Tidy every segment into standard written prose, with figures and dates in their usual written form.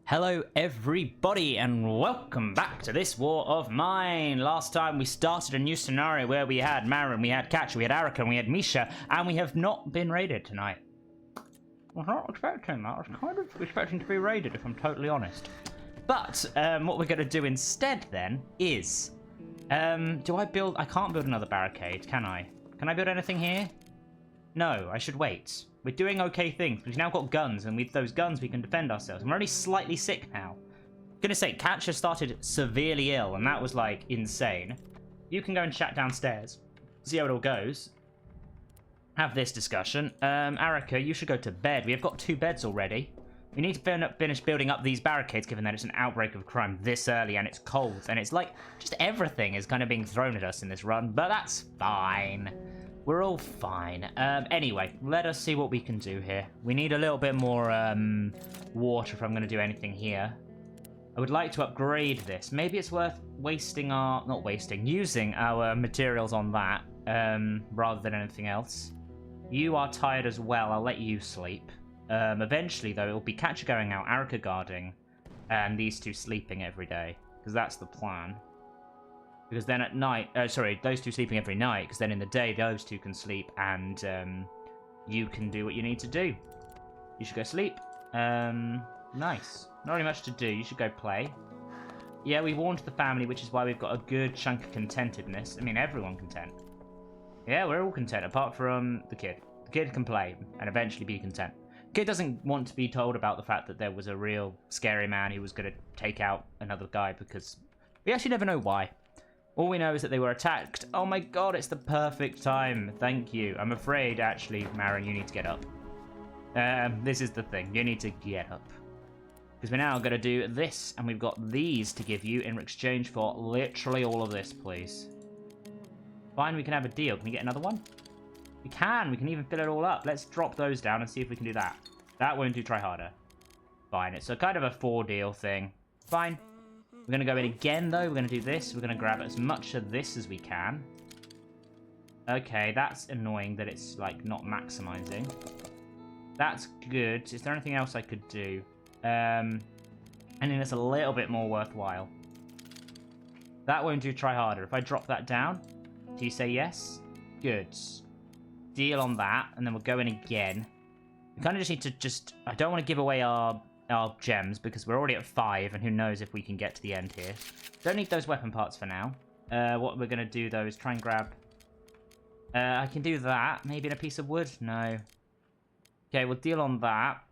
Hello everybody and welcome back to this war of mine. Last time we started a new scenario where we had Marin, we had Katia, we had Arica, and we had Misha, and we have not been raided tonight. I was not expecting that. I was kind of expecting to be raided, if I'm totally honest. But what we're going to do instead then is... do I build... I can't build another barricade, can I? Can I build anything here? No, I should wait. We're doing okay things. We've now got guns, and with those guns we can defend ourselves. I'm already slightly sick now. I'm gonna say, Katia started severely ill, and that was, like, insane. You can go and chat downstairs. See how it all goes. Have this discussion. Arica, you should go to bed. We have got 2 beds already. We need to finish building up these barricades, given that it's an outbreak of crime this early, and it's cold. And it's like, just everything is kind of being thrown at us in this run, but that's fine. We're all fine. Anyway, let us see what we can do here. We need a little bit more water if I'm going to do anything here. I would like to upgrade this. Maybe it's worth wasting our... Not wasting, using our materials on that rather than anything else. You are tired as well. I'll let you sleep. Eventually, though, it will be Katia going out, Arica guarding, and these 2 sleeping every day. Because that's the plan. Because then at night, sorry, those 2 sleeping every night, because then in the day, those 2 can sleep, and you can do what you need to do. You should go sleep. Nice. Not really much to do. You should go play. Yeah, we warned the family, which is why we've got a good chunk of contentedness. I mean, everyone content. Yeah, we're all content, apart from the kid. The kid can play, and eventually be content. The kid doesn't want to be told about the fact that there was a real scary man who was going to take out another guy, because we actually never know why. All we know is that they were attacked. Oh my god, it's the perfect time. Thank you. I'm afraid, actually, Marin, you need to get up. This is the thing. You need to get up. Because we're now going to do this, and we've got these to give you in exchange for literally all of this, please. Fine, we can have a deal. Can we get another one? We can. We can even fill it all up. Let's drop those down and see if we can do that. That won't do try harder. Fine. It's a kind of a 4 deal thing. Fine. We're going to go in again, though. We're going to do this. We're going to grab as much of this as we can. Okay, that's annoying that it's, like, not maximizing. That's good. Is there anything else I could do? Anything that's a little bit more worthwhile. That won't do try harder. If I drop that down, do you say yes? Good. Deal on that, and then we'll go in again. We kind of just need to I don't want to give away our gems, because we're already at 5, and who knows if we can get to the end here. Don't need those weapon parts for now. What we're going to do, though, is try and grab... I can do that. Maybe in a piece of wood? No. Okay, we'll deal on that.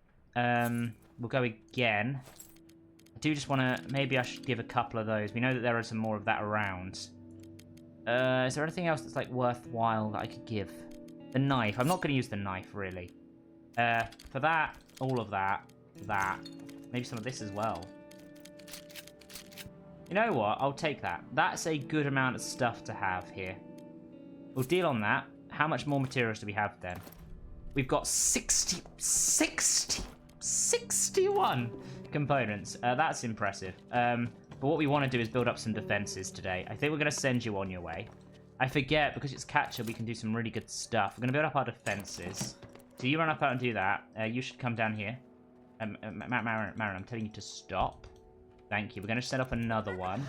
We'll go again. I do just want to... Maybe I should give a couple of those. We know that there are some more of that around. Is there anything else that's, like, worthwhile that I could give? The knife. I'm not going to use the knife, really. For that, all of that. That. Maybe some of this as well. You know what? I'll take that. That's a good amount of stuff to have here. We'll deal on that. How much more materials do we have then? We've got 61 components. That's impressive. But what we want to do is build up some defenses today. I think we're going to send you on your way. I forget, because it's Katia, we can do some really good stuff. We're going to build up our defenses. So you run up out and do that. You should come down here. Marin, I'm telling you to stop. Thank you. We're going to set up another one,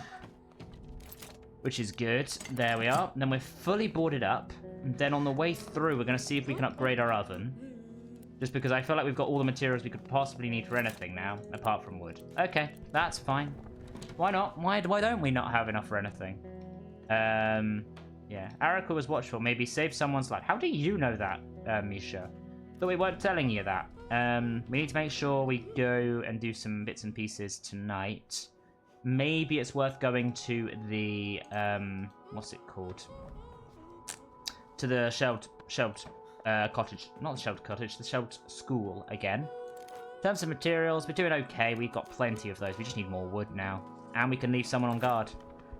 which is good. There we are. And then we're fully boarded up. And then on the way through, we're going to see if we can upgrade our oven. Just because I feel like we've got all the materials we could possibly need for anything now, apart from wood. Okay, that's fine. Why not? Why don't we not have enough for anything? Yeah. Arica was watchful. Maybe save someone's life. How do you know that, Misha? But we weren't telling you that. We need to make sure we go and do some bits and pieces tonight. Maybe it's worth going to the, what's it called? To the shelved cottage. Not the shelved cottage, the shelved school again. In terms of materials, we're doing okay. We've got plenty of those. We just need more wood now. And we can leave someone on guard.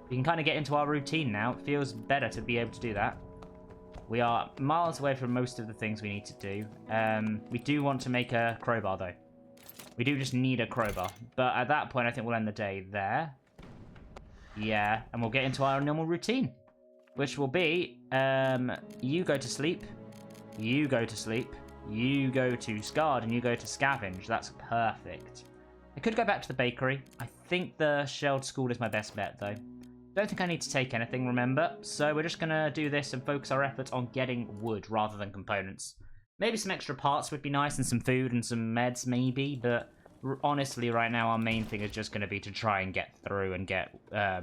We can kind of get into our routine now. It feels better to be able to do that. We are miles away from most of the things we need to do. We do want to make a crowbar, though. We do just need a crowbar. But at that point, I think we'll end the day there. Yeah, and we'll get into our normal routine. Which will be, you go to sleep. You go to sleep. You go to Scard, and you go to Scavenge. That's perfect. I could go back to the bakery. I think the shelled school is my best bet, though. Don't think I need to take anything, remember? So we're just going to do this and focus our efforts on getting wood rather than components. Maybe some extra parts would be nice and some food and some meds, maybe. But honestly, right now, our main thing is just going to be to try and get through and get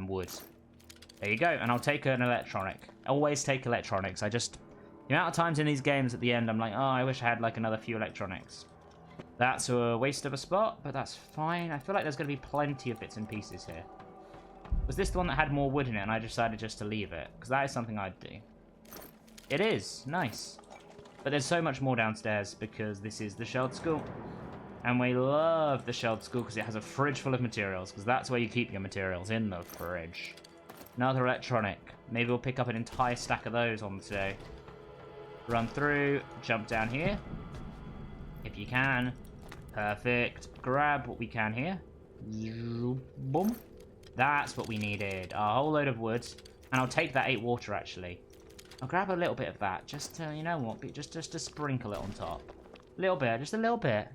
wood. There you go. And I'll take an electronic. Always take electronics. The amount of times in these games at the end, I'm like, oh, I wish I had like another few electronics. That's a waste of a spot, but that's fine. I feel like there's going to be plenty of bits and pieces here. Was this the one that had more wood in it and I decided just to leave it? Because that is something I'd do. It is. Nice. But there's so much more downstairs because this is the shelled school. And we love the shelled school because it has a fridge full of materials. Because that's where you keep your materials, in the fridge. Another electronic. Maybe we'll pick up an entire stack of those on today. Run through. Jump down here. If you can. Perfect. Grab what we can here. Boom. That's what we needed. A whole load of wood. And I'll take that 8 water, actually. I'll grab a little bit of that. Just to, you know what? Just to sprinkle it on top. A little bit. Just a little bit.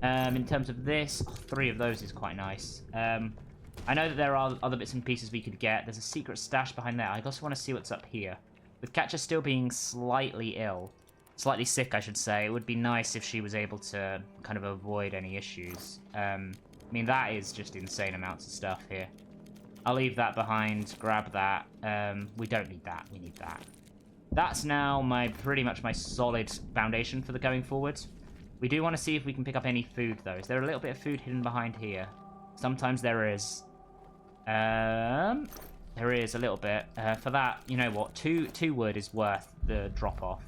In terms of this, 3 of those is quite nice. I know that there are other bits and pieces we could get. There's a secret stash behind there. I also want to see what's up here. With Katia still being slightly ill. Slightly sick, I should say. It would be nice if she was able to kind of avoid any issues. I mean, that is just insane amounts of stuff here. I'll leave that behind. Grab that. We don't need that. We need that. That's now pretty much my solid foundation for the going forward. We do want to see if we can pick up any food, though. Is there a little bit of food hidden behind here? Sometimes there is. There is a little bit. For that, you know what? Two wood is worth the drop-off.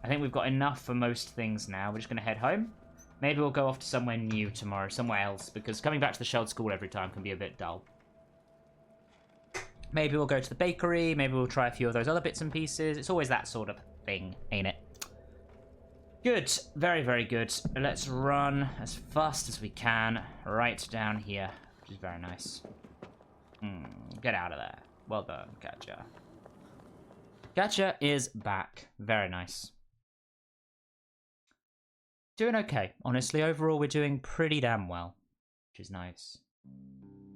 I think we've got enough for most things now. We're just going to head home. Maybe we'll go off to somewhere new tomorrow, somewhere else, because coming back to the shelled school every time can be a bit dull. Maybe we'll go to the bakery. Maybe we'll try a few of those other bits and pieces. It's always that sort of thing, ain't it? Good. Very, very good. Let's run as fast as we can right down here, which is very nice. Get out of there. Well done, Katia. Katia is back. Very nice. Doing okay. Honestly, overall, we're doing pretty damn well, which is nice.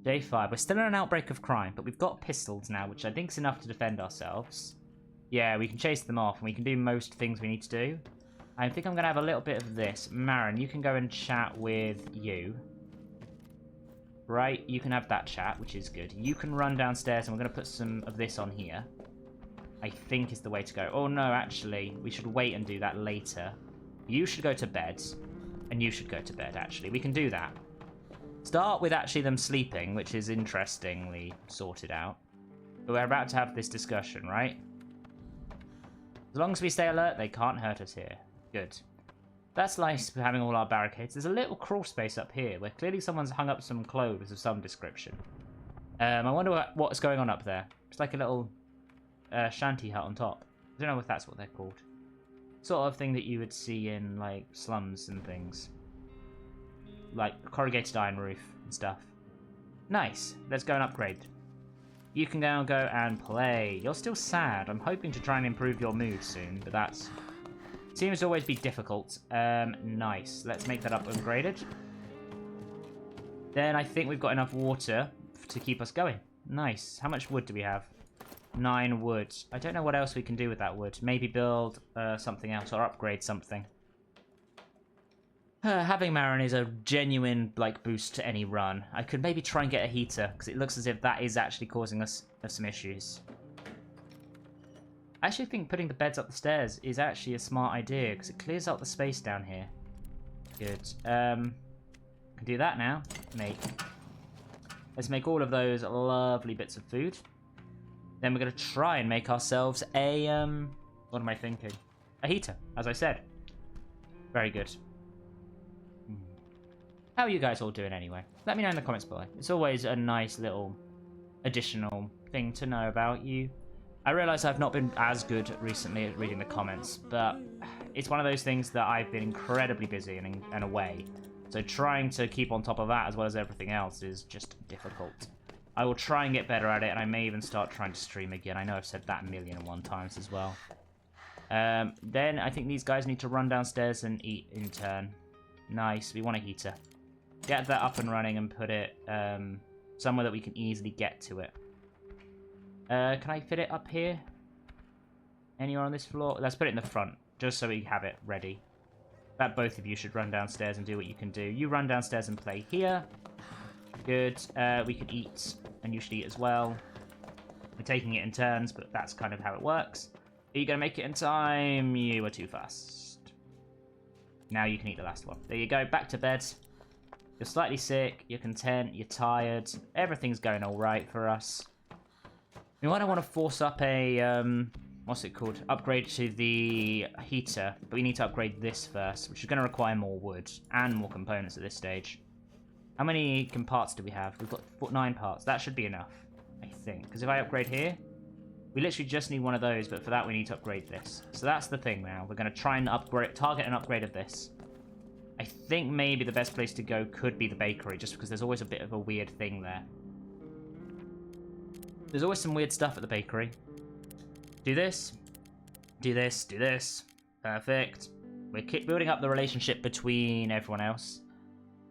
Day 5. We're still in an outbreak of crime, but we've got pistols now, which I think is enough to defend ourselves. Yeah, we can chase them off, and we can do most things we need to do. I think I'm going to have a little bit of this. Marin, you can go and chat with you. Right, you can have that chat, which is good. You can run downstairs, and we're going to put some of this on here. I think is the way to go. Oh, no, actually, we should wait and do that later. You should go to bed, and you should go to bed, actually. We can do that. Start with actually them sleeping, which is interestingly sorted out. But we're about to have this discussion, right? As long as we stay alert, they can't hurt us here. Good. That's nice for having all our barricades. There's a little crawl space up here where clearly someone's hung up some clothes of some description. I wonder what's going on up there. It's like a little shanty hut on top. I don't know if that's what they're called. Sort of thing that you would see in, like, slums and things. Like, corrugated iron roof and stuff. Nice. Let's go and upgrade. You can now go and play. You're still sad. I'm hoping to try and improve your mood soon, but that's... seems to always be difficult. Nice. Let's make that upgraded. Then I think we've got enough water to keep us going. Nice. How much wood do we have? 9 wood. I don't know what else we can do with that wood. Maybe build something else or upgrade something. Having Marin is a genuine like boost to any run. I could maybe try and get a heater because it looks as if that is actually causing us some issues. I actually think putting the beds up the stairs is actually a smart idea because it clears up the space down here. Good. Can do that now. Let's make all of those lovely bits of food. Then we're going to try and make ourselves a, what am I thinking? A heater, as I said. Very good. How are you guys all doing anyway? Let me know in the comments below. It's always a nice little additional thing to know about you. I realise I've not been as good recently at reading the comments, but it's one of those things that I've been incredibly busy and away. So trying to keep on top of that as well as everything else is just difficult. I will try and get better at it, and I may even start trying to stream again. I know I've said that 1,000,001 times as well. Then I think these guys need to run downstairs and eat in turn. Nice, we want a heater. Get that up and running and put it somewhere that we can easily get to it. Can I fit it up here? Anywhere on this floor? Let's put it in the front, just so we have it ready. That both of you should run downstairs and do what you can do. You run downstairs and play here. Good. We could eat, and you should eat as well. We're taking it in turns, but that's kind of how it works. Are you going to make it in time? You were too fast. Now you can eat the last one. There you go. Back to bed. You're slightly sick. You're content. You're tired. Everything's going all right for us. We might want to force up a... what's it called? Upgrade to the heater. But we need to upgrade this first, which is going to require more wood and more components at this stage. How many parts do we have? We've got 9 parts. That should be enough, I think. Because if I upgrade here, we literally just need one of those. But for that, we need to upgrade this. So that's the thing now. We're going to try and target an upgrade of this. I think maybe the best place to go could be the bakery, just because there's always a bit of a weird thing there. There's always some weird stuff at the bakery. Do this. Do this. Do this. Perfect. We're building up the relationship between everyone else.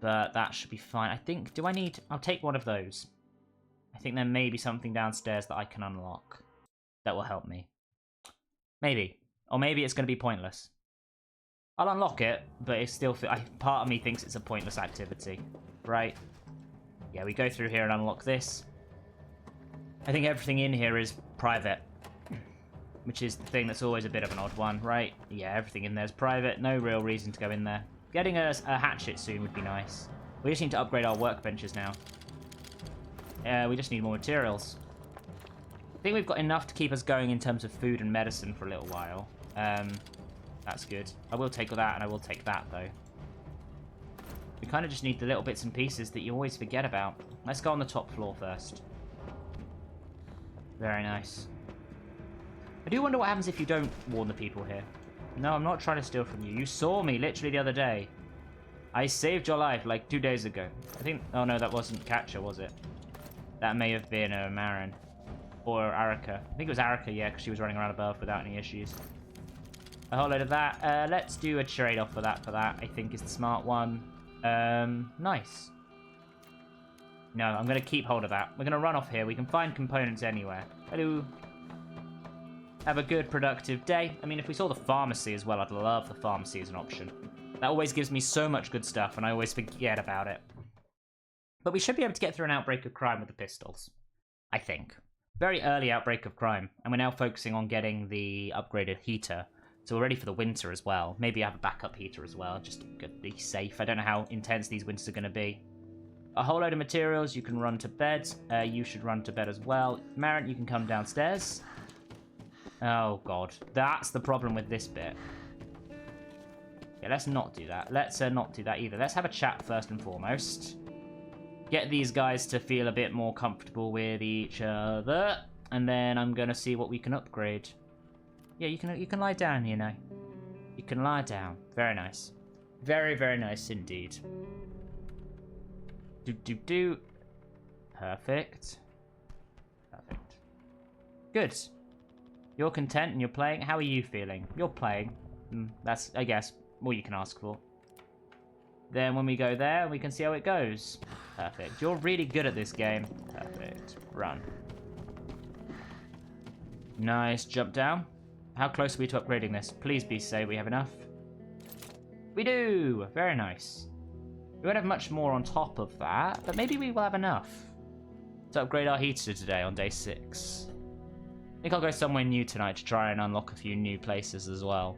But that should be fine. I think... Do I need... I'll take one of those. I think there may be something downstairs that I can unlock. That will help me. Maybe. Or maybe it's going to be pointless. I'll unlock it, but it's still... part of me thinks it's a pointless activity. Right? Yeah, we go through here and unlock this. I think everything in here is private. Which is the thing that's always a bit of an odd one, right? Yeah, everything in there is private. No real reason to go in there. Getting a hatchet soon would be nice. We just need to upgrade our workbenches now. We just need more materials. I think we've got enough to keep us going in terms of food and medicine for a little while. That's good. I will take that, and I will take that, though. We kind of just need the little bits and pieces that you always forget about. Let's go on the top floor first. Very nice. I do wonder what happens if you don't warn the people here. No, I'm not trying to steal from you. You saw me literally the other day. I saved your life like 2 days ago. I think... Oh, no, that wasn't Katia, was it? That may have been Marin. Or Arica. I think it was Arica, yeah, because she was running around above without any issues. A whole load of that. Let's do a trade-off for that. I think is the smart one. Nice. No, I'm going to keep hold of that. We're going to run off here. We can find components anywhere. Hello. Have a good, productive day. I mean, if we saw the pharmacy as well, I'd love the pharmacy as an option. That always gives me so much good stuff, and I always forget about it. But we should be able to get through an outbreak of crime with the pistols. I think. Very early outbreak of crime, and we're now focusing on getting the upgraded heater. So we're ready for the winter as well. Maybe I have a backup heater as well, just to be safe. I don't know how intense these winters are going to be. A whole load of materials. You can run to bed. You should run to bed as well. Marin, you can come downstairs. Oh, God. That's the problem with this bit. Yeah, let's not do that. Let's not do that either. Let's have a chat first and foremost. Get these guys to feel a bit more comfortable with each other. And then I'm going to see what we can upgrade. Yeah, you can lie down, you know. You can lie down. Very nice. Very, very nice indeed. Do. Perfect. Perfect. Good. You're content and you're playing. How are you feeling? You're playing. That's, I guess, all you can ask for. Then when we go there, we can see how it goes. Perfect. You're really good at this game. Perfect. Run. Nice. Jump down. How close are we to upgrading this? Please be say we have enough. We do! Very nice. We won't have much more on top of that, but maybe we will have enough to upgrade our heater today on day 6. I think I'll go somewhere new tonight to try and unlock a few new places as well.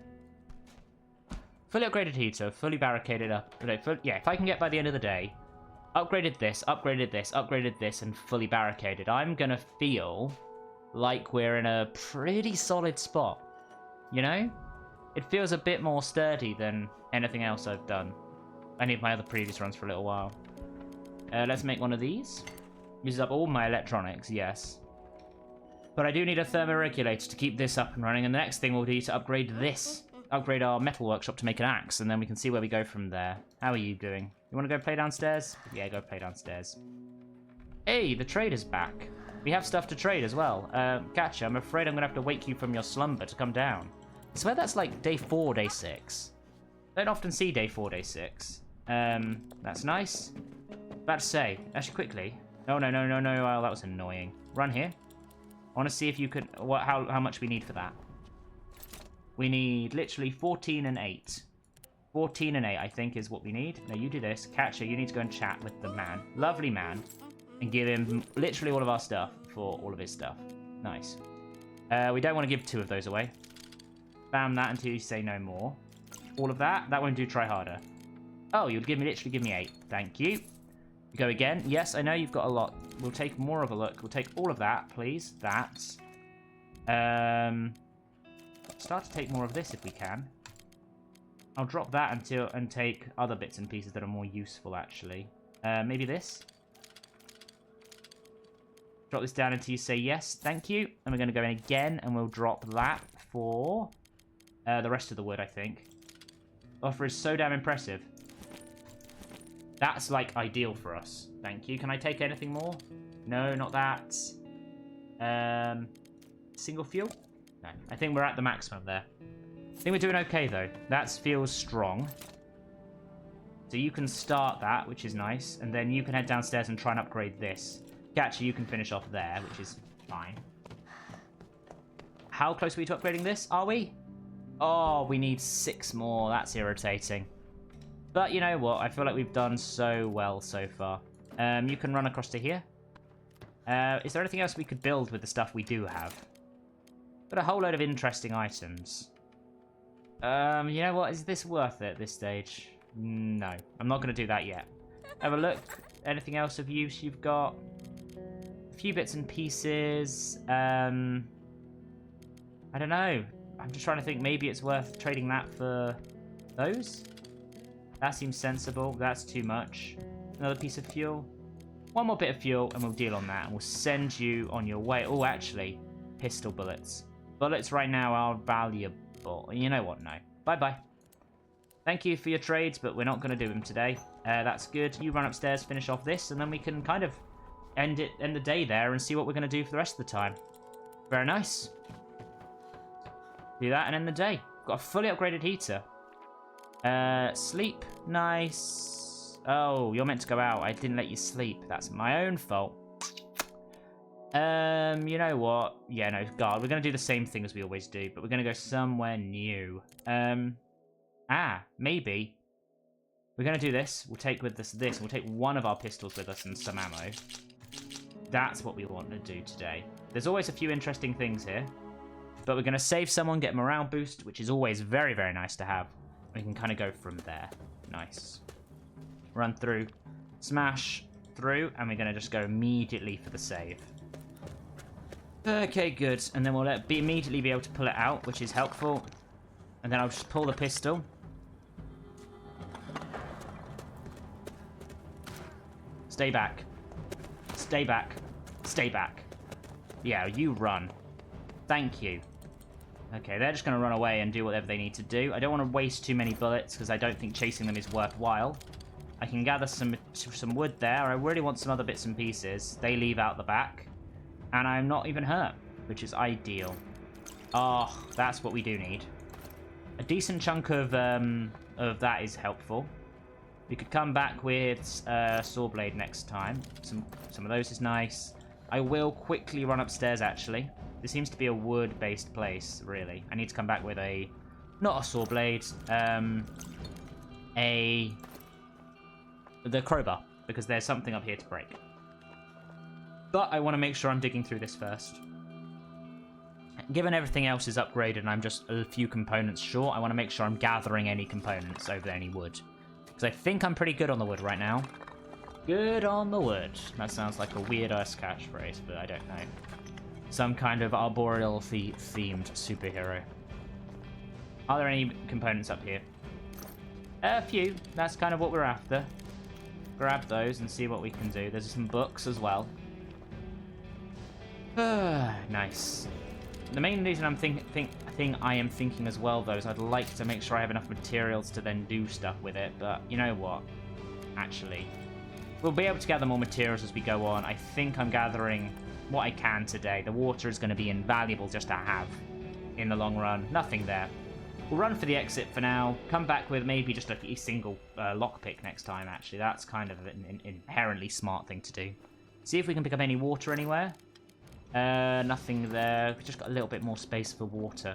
Fully upgraded heater, fully barricaded up. Yeah, if I can get by the end of the day, upgraded this, and fully barricaded, I'm going to feel like we're in a pretty solid spot. You know? It feels a bit more sturdy than anything else I've done. Any of my other previous runs for a little while. Let's make one of these. Uses up all my electronics, yes. But I do need a thermoregulator to keep this up and running, and the next thing we'll do to upgrade this. Upgrade our metal workshop to make an axe, and then we can see where we go from there. How are you doing? You want to go play downstairs? Yeah, go play downstairs. Hey, the trader's back. We have stuff to trade as well. Katia, I'm afraid I'm going to have to wake you from your slumber to come down. I swear that's like day 4, day 6. I don't often see day 4, day 6. That's nice. About to say, actually, quickly. Oh, no. Oh, that was annoying. Run here. I want to see if you could... how much we need for that. We need literally 14 and 8. 14 and 8, I think, is what we need. Now, you do this. Katia, you need to go and chat with the man. Lovely man. And give him literally all of our stuff for all of his stuff. Nice. We don't want to give 2 of those away. Bam that until you say no more. All of that. That won't do. Try harder. Oh, you'll literally give me 8. Thank you. Go again. Yes, I know you've got a lot. We'll take more of a look. We'll take all of that, please. That. Start to take more of this if we can. I'll drop that and take other bits and pieces that are more useful, actually. Maybe this. Drop this down until you say yes. Thank you. And we're going to go in again, and we'll drop that for the rest of the wood, I think. Offer is so damn impressive. That's, like, ideal for us. Thank you. Can I take anything more? No, not that. Single fuel? No. I think we're at the maximum there. I think we're doing okay, though. That feels strong. So you can start that, which is nice. And then you can head downstairs and try and upgrade this. Katia, you can finish off there, which is fine. How close are we to upgrading this? Are we? Oh, we need 6 more. That's irritating. But you know what? I feel like we've done so well so far. You can run across to here. Is there anything else we could build with the stuff we do have? Got a whole load of interesting items. You know what? Is this worth it at this stage? No. I'm not going to do that yet. Have a look. Anything else of use you've got? A few bits and pieces. I don't know. I'm just trying to think. Maybe it's worth trading that for those? That seems sensible. That's too much. Another piece of fuel. One more bit of fuel, and we'll deal on that. And we'll send you on your way. Oh, actually, pistol bullets. Bullets right now are valuable. You know what? No. Bye-bye. Thank you for your trades, but we're not going to do them today. That's good. You run upstairs, finish off this, and then we can kind of end the day there and see what we're going to do for the rest of the time. Very nice. Do that and end the day. Got a fully upgraded heater. Sleep. Nice. Oh, you're meant to go out. I didn't let you sleep. That's my own fault. You know what? Yeah, no, God, we're going to do the same thing as we always do, but we're going to go somewhere new. Maybe. We're going to do this. We'll take with us this. We'll take one of our pistols with us and some ammo. That's what we want to do today. There's always a few interesting things here, but we're going to save someone, get morale boost, which is always very, very nice to have. We can kind of go from there. Nice. Run through, smash through, and we're going to just go immediately for the save. Okay, good. And then we'll immediately be able to pull it out, which is helpful. And then I'll just pull the pistol. Stay back. Stay back. Stay back. Yeah, you run. Thank you. Okay, they're just going to run away and do whatever they need to do. I don't want to waste too many bullets because I don't think chasing them is worthwhile. I can gather some wood there. I really want some other bits and pieces. They leave out the back. And I'm not even hurt, which is ideal. Oh, that's what we do need. A decent chunk of that is helpful. We could come back with saw blade next time. Some of those is nice. I will quickly run upstairs, actually. This seems to be a wood-based place, really. I need to come back with not a saw blade, the crowbar, because there's something up here to break. But I want to make sure I'm digging through this first. Given everything else is upgraded and I'm just a few components short, I want to make sure I'm gathering any components over any wood. Because I think I'm pretty good on the wood right now. Good on the wood. That sounds like a weird-ass catchphrase, but I don't know. Some kind of arboreal-themed superhero. Are there any components up here? A few. That's kind of what we're after. Grab those and see what we can do. There's some books as well. Nice. The main reason I'm thinking as well, though, is I'd like to make sure I have enough materials to then do stuff with it. But you know what? Actually, we'll be able to gather more materials as we go on. I think I'm gathering what I can today. The water is going to be invaluable just to have in the long run. Nothing there. We'll run for the exit for now. Come back with maybe just a single lockpick next time, actually. That's kind of an inherently smart thing to do. See if we can pick up any water anywhere. Nothing there. We've just got a little bit more space for water.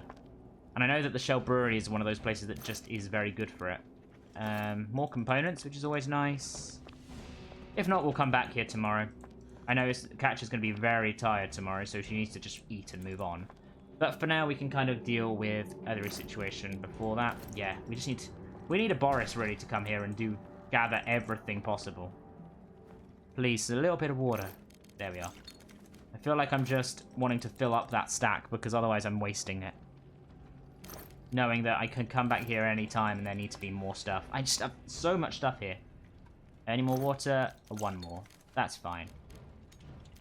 And I know that the Shell Brewery is one of those places that just is very good for it. More components, which is always nice. If not, we'll come back here tomorrow. I know Katia's going to be very tired tomorrow, so she needs to just eat and move on. But for now, we can kind of deal with other situation before that. Yeah, we need a Boris ready to come here and gather everything possible. Please, a little bit of water. There we are. I feel like I'm just wanting to fill up that stack because otherwise I'm wasting it. Knowing that I can come back here any time and there needs to be more stuff. I just have so much stuff here. Any more water? One more. That's fine.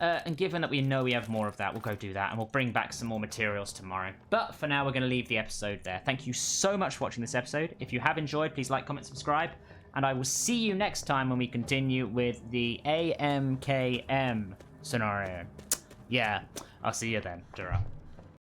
And given that we know we have more of that, we'll go do that, and we'll bring back some more materials tomorrow. But for now, we're going to leave the episode there. Thank you so much for watching this episode. If you have enjoyed, please like, comment, subscribe, and I will see you next time when we continue with the AMKM scenario. Yeah, I'll see you then. Ta-ra.